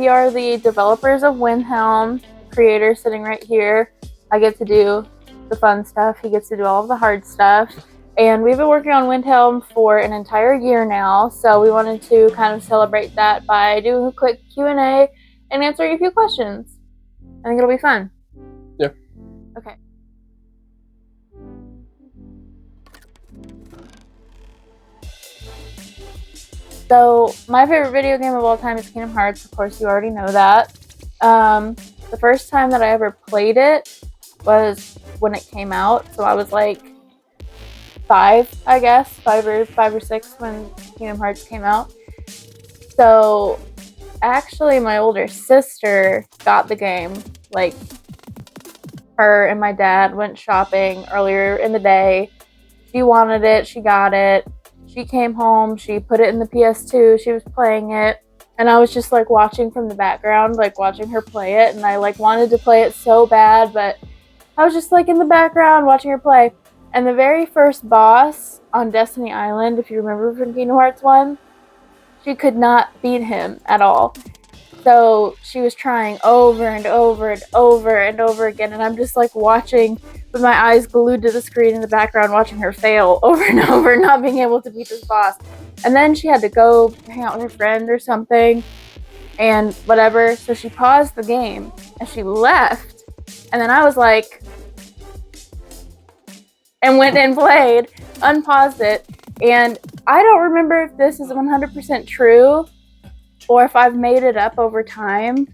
we are the developers of Windhelm, creator sitting right here. I get to do the fun stuff. He gets to do all of the hard stuff. And we've been working on Windhelm for an entire year now, so we wanted to kind of celebrate that by doing a quick Q&A and answering a few questions. I think it'll be fun. Yeah. Okay. So, my favorite video game of all time is Kingdom Hearts. Of course, you already know that. The first time that I ever played it was when it came out. So I was like 5, I guess, 5 or 6 when Kingdom Hearts came out. So actually, my older sister got the game. Like, her and my dad went shopping earlier in the day. She wanted it. She got it. She came home, she put it in the PS2, she was playing it, and I was just like watching from the background, like watching her play it, and I like wanted to play it so bad, but I was just like in the background watching her play. And the very first boss on Destiny Island, if you remember from Kingdom Hearts 1, she could not beat him at all. So she was trying over and over and over and over again, and I'm just like watching with my eyes glued to the screen in the background, watching her fail over and over, not being able to beat this boss. And then she had to go hang out with her friend or something, and whatever. So she paused the game and she left. And then I was like, and went and played, unpaused it. And I don't remember if this is 100% true, or if I've made it up over time,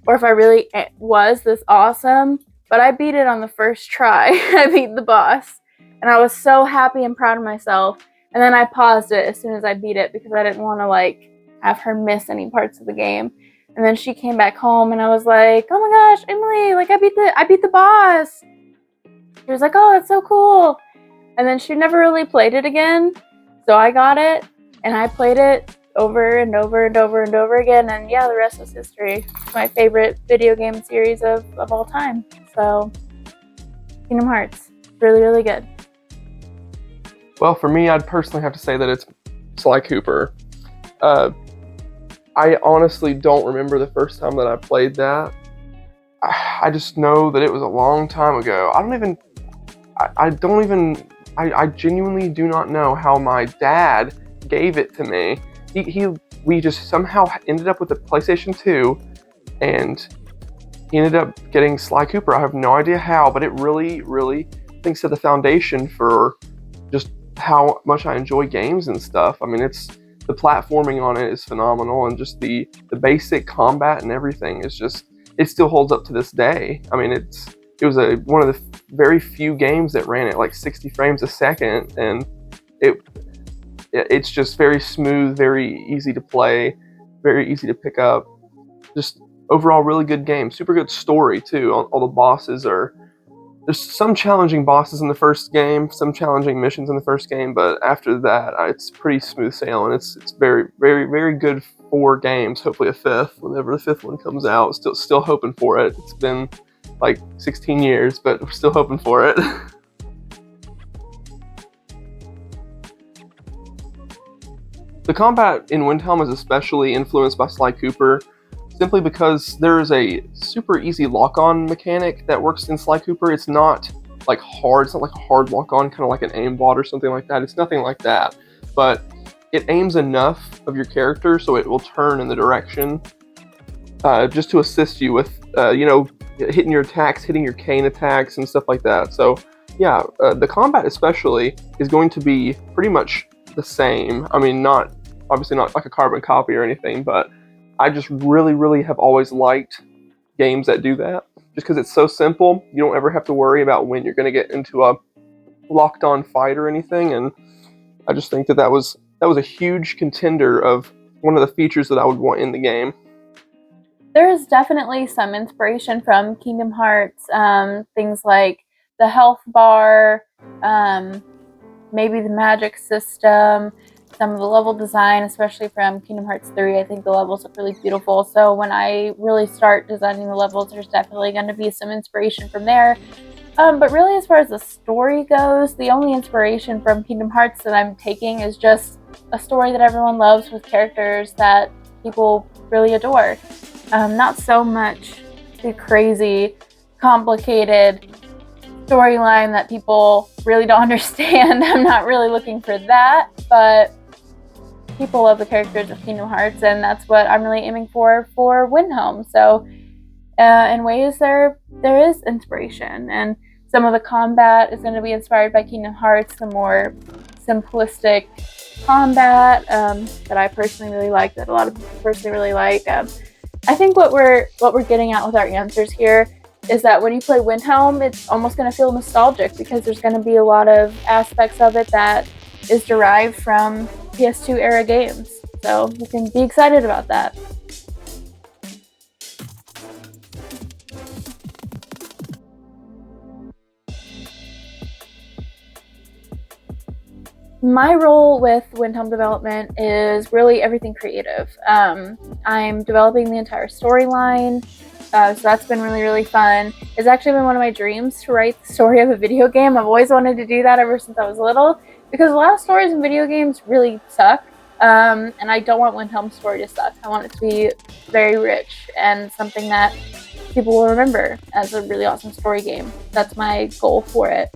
or if I really was this awesome, but I beat it on the first try. I beat the boss, and I was so happy and proud of myself, and then I paused it as soon as I beat it because I didn't want to, like, have her miss any parts of the game. And then she came back home, and I was like, oh my gosh, Emily, like, I beat the boss! She was like, oh, that's so cool! And then she never really played it again, so I got it, and I played it over and over and over and over again, and yeah, the rest was history. It's my favorite video game series of all time. So, Kingdom Hearts, really, really good. Well, for me, I'd personally have to say that it's Sly Cooper. I honestly don't remember the first time that I played that. I just know that it was a long time ago. I genuinely do not know how my dad gave it to me. We just somehow ended up with a PlayStation 2, and he ended up getting Sly Cooper. I have no idea how, but it really, really, I think, set the foundation for just how much I enjoy games and stuff. I mean, the platforming on it is phenomenal, and just the basic combat and everything is just, it still holds up to this day. I mean, it was one of the very few games that ran at like 60 frames a second, and it's just very smooth, very easy to play, very easy to pick up. Just overall really good game. Super good story too. All the bosses there's some challenging bosses in the first game, some challenging missions in the first game, but after that, it's pretty smooth sailing. It's very, very, very good 4 games. Hopefully a 5th, whenever the 5th one comes out. Still hoping for it. It's been like 16 years, but we're still hoping for it. The combat in Windhelm is especially influenced by Sly Cooper, simply because there is a super easy lock-on mechanic that works in Sly Cooper. It's not like hard, it's not like a hard lock-on, kind of like an aimbot or something like that. It's nothing like that, but it aims enough of your character so it will turn in the direction just to assist you with, hitting your attacks, hitting your cane attacks and stuff like that. So yeah, the combat especially is going to be pretty much the same. I mean, obviously not like a carbon copy or anything, but I just really, really have always liked games that do that, just because it's so simple. You don't ever have to worry about when you're going to get into a locked-on fight or anything, and I just think that was a huge contender of one of the features that I would want in the game. There is definitely some inspiration from Kingdom Hearts, things like the health bar, maybe the magic system, some of the level design, especially from Kingdom Hearts 3. I think the levels look really beautiful. So when I really start designing the levels, there's definitely going to be some inspiration from there. But really, as far as the story goes, the only inspiration from Kingdom Hearts that I'm taking is just a story that everyone loves with characters that people really adore. Not so much the crazy, complicated storyline that people really don't understand. I'm not really looking for that, but people love the characters of Kingdom Hearts, and that's what I'm really aiming for Windhelm. So, in ways, there is inspiration, and some of the combat is going to be inspired by Kingdom Hearts, the more simplistic combat that I personally really like, that a lot of people personally really like. I think what we're getting at with our answers here is that when you play Windhelm, it's almost going to feel nostalgic because there's going to be a lot of aspects of it that is derived from PS2 era games. So you can be excited about that. My role with Windhelm development is really everything creative. I'm developing the entire storyline, so that's been really, really fun. It's actually been one of my dreams to write the story of a video game. I've always wanted to do that ever since I was little, because a lot of stories in video games really suck, and I don't want Windhelm's story to suck. I want it to be very rich and something that people will remember as a really awesome story game. That's my goal for it.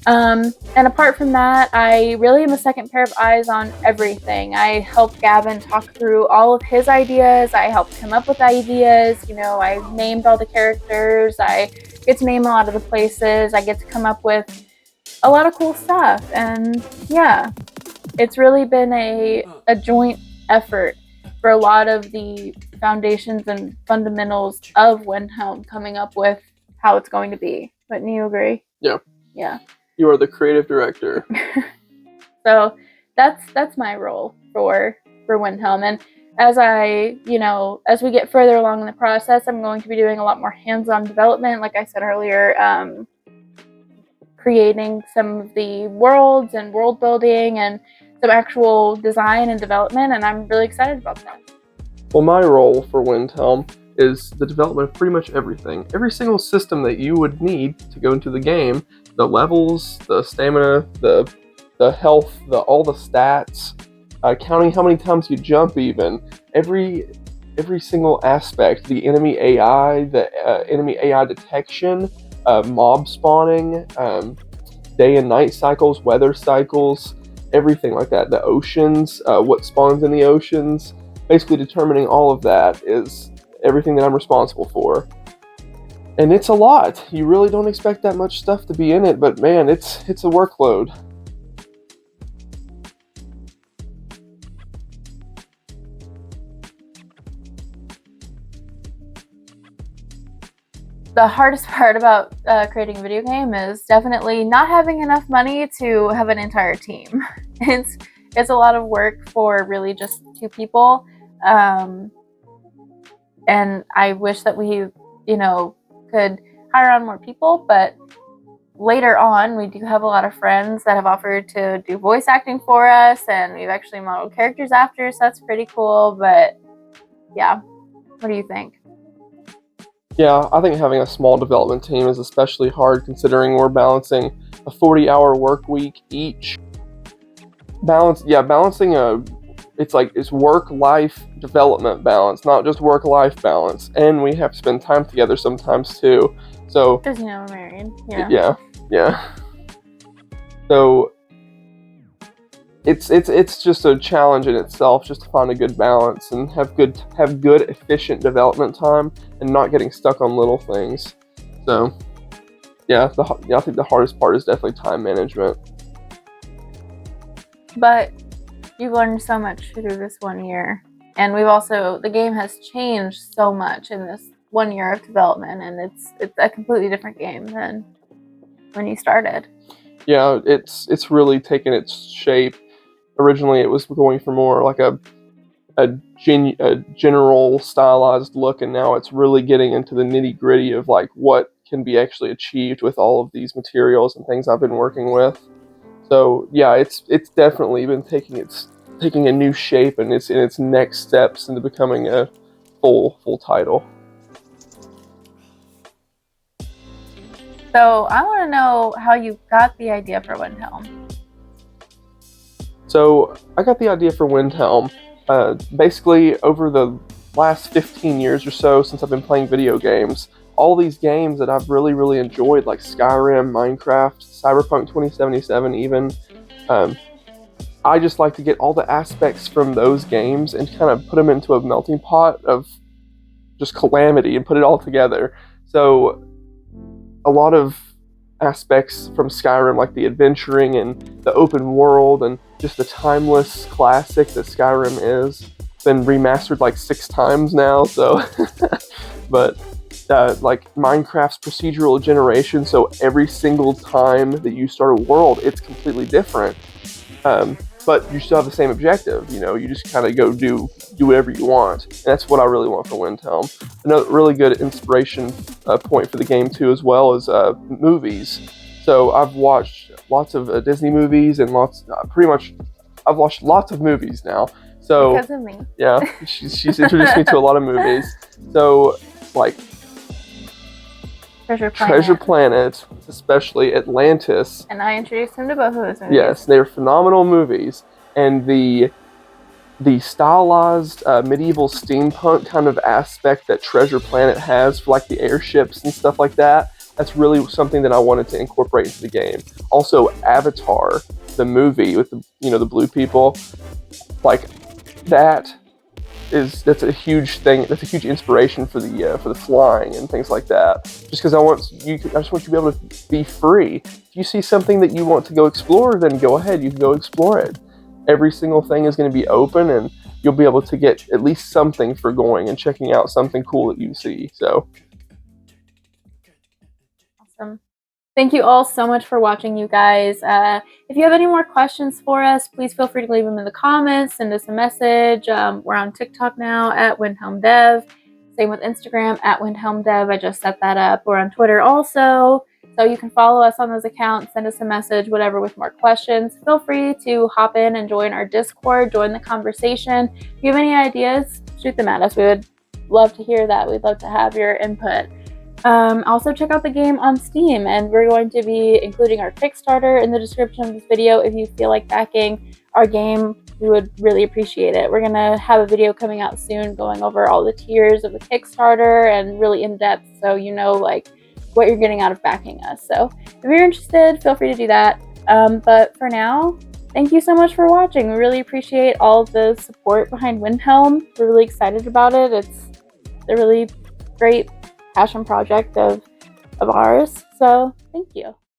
And apart from that, I really am a second pair of eyes on everything. I helped Gavin talk through all of his ideas. I helped him up with ideas. You know, I named all the characters. I get to name a lot of the places. I get to come up with a lot of cool stuff. And yeah, it's really been a joint effort for a lot of the foundations and fundamentals of Windhelm coming up with how it's going to be. Wouldn't you agree? Yeah. Yeah. You are the creative director. So that's my role for Windhelm. And as we get further along in the process, I'm going to be doing a lot more hands-on development. Like I said earlier, creating some of the worlds and world building and some actual design and development, and I'm really excited about that. Well, my role for Windhelm is the development of pretty much everything. Every single system that you would need to go into the game, the levels, the stamina, the health, all the stats, counting how many times you jump, even every single aspect, the enemy AI, the enemy AI detection, mob spawning, day and night cycles, weather cycles, everything like that. The oceans, what spawns in the oceans, basically determining all of that is everything that I'm responsible for. And it's a lot. You really don't expect that much stuff to be in it, but man, it's a workload. The hardest part about creating a video game is definitely not having enough money to have an entire team. It's a lot of work for really just 2 people. And I wish that we, could hire on more people, but later on, we do have a lot of friends that have offered to do voice acting for us, and we've actually modeled characters after, so that's pretty cool. But yeah, what do you think? Yeah, I think having a small development team is especially hard considering we're balancing a 40-hour work week each. Balancing it's work-life development balance, not just work-life balance. And we have to spend time together sometimes too. So because we're married. Yeah. Yeah. So it's just a challenge in itself, just to find a good balance and have good efficient development time and not getting stuck on little things. So yeah, I think the hardest part is definitely time management. But you've learned so much through this 1 year, and the game has changed so much in this 1 year of development, and it's a completely different game than when you started. Yeah, it's really taken its shape. Originally, it was going for more like a general stylized look, and now it's really getting into the nitty gritty of like what can be actually achieved with all of these materials and things I've been working with. So yeah, it's definitely been taking a new shape, and it's in its next steps into becoming a full title. So I want to know how you got the idea for Windhelm. So I got the idea for Windhelm basically over the last 15 years or so since I've been playing video games. All these games that I've really, really enjoyed, like Skyrim, Minecraft, Cyberpunk 2077 even, um, I just like to get all the aspects from those games and kind of put them into a melting pot of just calamity and put it all together. So a lot of aspects from Skyrim, like the adventuring and the open world and just the timeless classic that Skyrim is, been remastered like 6 times now. So, but like Minecraft's procedural generation, so every single time that you start a world, it's completely different. But you still have the same objective. You just kind of go do whatever you want. And that's what I really want for Windhelm. Another really good inspiration point for the game too, as well as movies. So I've watched lots of Disney movies and I've watched lots of movies now. So Because of me. yeah, she's introduced me to a lot of movies. So like Treasure Planet, especially Atlantis. And I introduced him to both of those movies. Yes, they're phenomenal movies, and the stylized medieval steampunk kind of aspect that Treasure Planet has for like the airships and stuff like that. That's really something that I wanted to incorporate into the game. Also, Avatar, the movie with the blue people, like that's a huge thing. That's a huge inspiration for the flying and things like that. Just because I just want you to be able to be free. If you see something that you want to go explore, then go ahead. You can go explore it. Every single thing is going to be open, and you'll be able to get at least something for going and checking out something cool that you see. So, awesome. Thank you all so much for watching, you guys. If you have any more questions for us, please feel free to leave them in the comments. Send us a message. We're on TikTok now at Windhelm Dev. Same with Instagram at Windhelm Dev. I just set that up. We're on Twitter also. So you can follow us on those accounts, send us a message, whatever, with more questions. Feel free to hop in and join our Discord, join the conversation. If you have any ideas, shoot them at us. We would love to hear that. We'd love to have your input. Also check out the game on Steam, and we're going to be including our Kickstarter in the description of this video. If you feel like backing our game, we would really appreciate it. We're going to have a video coming out soon going over all the tiers of the Kickstarter and really in depth, so you know like what you're getting out of backing us. So if you're interested, feel free to do that. But for now, thank you so much for watching. We really appreciate all the support behind Windhelm. We're really excited about it. It's a really great passion project of ours. So thank you.